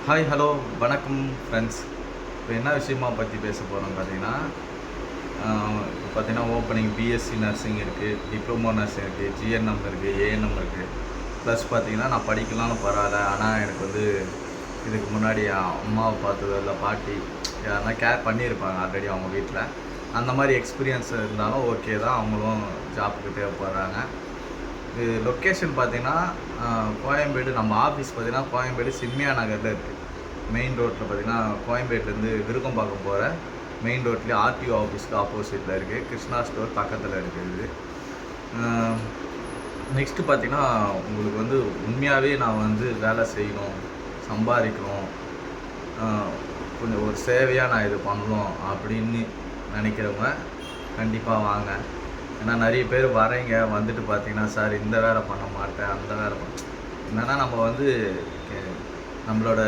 Hi hello வணக்கம் friends. இப்போ என்ன விஷயமா பற்றி பேச போகிறோம் பார்த்தீங்கன்னா, இப்போ பார்த்தீங்கன்னா ஓப்பனிங் பிஎஸ்சி நர்சிங் இருக்குது, டிப்ளமோ நர்சிங் இருக்குது, ஜிஎன்எம் இருக்குது, ஏஎன்எம் இருக்குது. ப்ளஸ் பார்த்தீங்கன்னா நான் படிக்கலாம்னு பரவாயில்ல, ஆனால் எனக்கு வந்து இதுக்கு முன்னாடி அம்மாவை பார்த்ததோ இல்லை பாட்டி யாருன்னா கேர் பண்ணியிருப்பாங்க ஆல்ரெடி அவங்க வீட்டில். அந்த மாதிரி எக்ஸ்பீரியன்ஸ் இருந்தாலும் ஓகே தான், அவங்களும் ஜாப்புக்கு தேவைப்படுறாங்க. இது லொக்கேஷன் பார்த்தீங்கன்னா கோயம்பேடு. நம்ம ஆஃபீஸ் பார்த்தீங்கன்னா கோயம்பேடு சின்மியா நகரில் இருக்குது. மெயின் ரோட்டில் பார்த்தீங்கன்னா கோயம்பேட்லேருந்து விருகம்பாக்கம் போகிற மெயின் ரோட்லேயே ஆர்டிஓ ஆஃபீஸ்க்கு ஆப்போசிட்டில் இருக்குது. கிருஷ்ணா ஸ்டோர் பக்கத்தில் இருக்குது. நெக்ஸ்ட்டு பார்த்தீங்கன்னா உங்களுக்கு வந்து உண்மையாகவே நான் வந்து வேலை செய்யணும், சம்பாதிக்கணும், கொஞ்சம் ஒரு சேவையாக நான் இது பண்ணணும் அப்படின்னு நினைக்கிறவங்க கண்டிப்பாக வாங்க. ஏன்னா நிறைய பேர் வரீங்க, வந்துட்டு பார்த்தீங்கன்னா சார் இந்த வேலை பண்ண மாட்டேன், அந்த வேலை என்னென்னா நம்ம வந்து நம்மளோட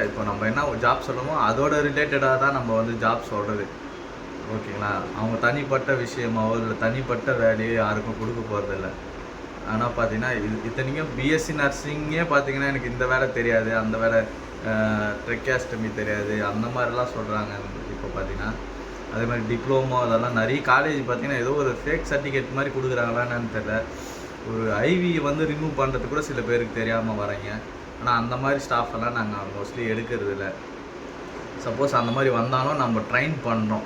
இப்போ நம்ம என்ன ஜாப் சொல்லணுமோ அதோட ரிலேட்டடாக தான் நம்ம வந்து ஜாப் சொல்கிறது, ஓகேங்களா? அவங்க தனிப்பட்ட விஷயமாவோ இல்லை தனிப்பட்ட வேலையோ யாருக்கும் கொடுக்க போகிறதில்ல. ஆனால் பார்த்தீங்கன்னா இத்தனைக்கும் பிஎஸ்சி நர்சிங்கே பார்த்தீங்கன்னா எனக்கு இந்த வேலை தெரியாது, அந்த வேலை ட்ரெக்காஸ்டமி தெரியாது, அந்த மாதிரிலாம் சொல்கிறாங்க. இப்போ பார்த்தீங்கன்னா அதே மாதிரி டிப்ளமோ அதெல்லாம் நிறைய காலேஜ் பார்த்தீங்கன்னா ஏதோ ஒரு ஃபேக் சர்டிஃபிகேட் மாதிரி கொடுக்குறாங்களான்னு தெரியல. ஒரு ஐவி வந்து ரிமூவ் பண்ணுறது கூட சில பேருக்கு தெரியாமல் வரீங்க. ஆனால் அந்த மாதிரி ஸ்டாஃப் எல்லாம் நாங்கள் மோஸ்ட்லி எடுக்கிறது இல்லை. சப்போஸ் அந்த மாதிரி வந்தாலும் நம்ம ட்ரெயின் பண்ணுறோம்,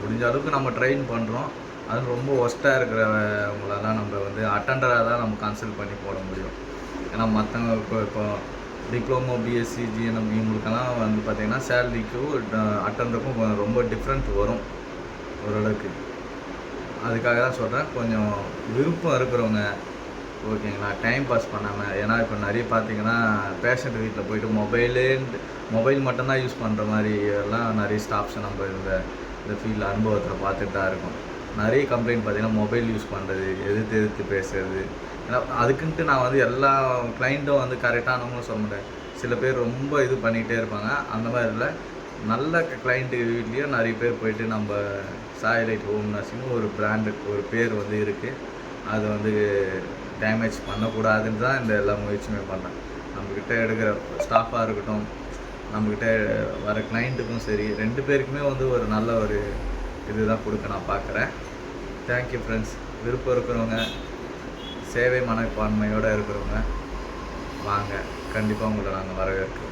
முடிஞ்ச அளவுக்கு நம்ம ட்ரெயின் பண்ணுறோம். அது ரொம்ப ஒஸ்ட்டாக இருக்கிறவங்களெல்லாம் நம்ம வந்து அட்டண்டராக தான் நம்ம கன்சல்ட் பண்ணி போட முடியும். ஏன்னா மற்றவங்க இப்போ டிப்ளமோ பிஎஸ்சி ஜிஎன்எம் இவங்களுக்கெல்லாம் வந்து பார்த்திங்கன்னா சேலரிக்கும் அட்டண்டருக்கும் ரொம்ப டிஃப்ரெண்ட் வரும் ஓரளவுக்கு. அதுக்காக தான் சொல்கிறேன், கொஞ்சம் விருப்பம் இருக்கிறவங்க ஓகேங்களா, டைம் பாஸ் பண்ணாமல். ஏன்னா இப்போ நிறைய பார்த்திங்கன்னா பேஷண்ட் வீட்டில் போய்ட்டு மொபைல் மட்டும்தான் யூஸ் பண்ணுற மாதிரி எல்லாம் நிறைய ஸ்டாஃப்ஸ் நம்ம இந்த ஃபீல்டில் அனுபவத்தில் பார்த்துட்டு தான் இருக்கோம். நிறைய கம்ப்ளைண்ட் பார்த்திங்கன்னா மொபைல் யூஸ் பண்ணுறது, எதிர்த்து பேசுறது. ஏன்னா அதுக்குன்ட்டு நான் வந்து எல்லா கிளைண்ட்டும் வந்து கரெக்டானவங்களும் சொல்ல முடியாது. சில பேர் ரொம்ப இது பண்ணிகிட்டே இருப்பாங்க. அந்த மாதிரி இல்லை, நல்ல கிளைண்ட்டு வீட்லேயும் நிறைய பேர் போயிட்டு நம்ம சாய்லைட் ஹோம் நர்சிங்னு ஒரு பிராண்டு ஒரு பேர் வந்து இருக்குது. அது வந்து டேமேஜ் பண்ணக்கூடாதுன்னு தான் இந்த எல்லா முயற்சியுமே பண்ணுறேன். நம்மக்கிட்ட எடுக்கிற ஸ்டாஃபாக இருக்கட்டும், நம்மக்கிட்ட வர கிளைண்ட்டுக்கும் சரி, 2 பேருக்குமே வந்து ஒரு நல்ல ஒரு இதுதான் கொடுக்க நான் பார்க்குறேன். Thank you friends. விருப்பம் இருக்கிறவங்க, சேவை மனப்பான்மையோடு இருக்கிறவங்க வாங்க, கண்டிப்பாக உங்களை நாங்கள் வரவேற்கிறோம்.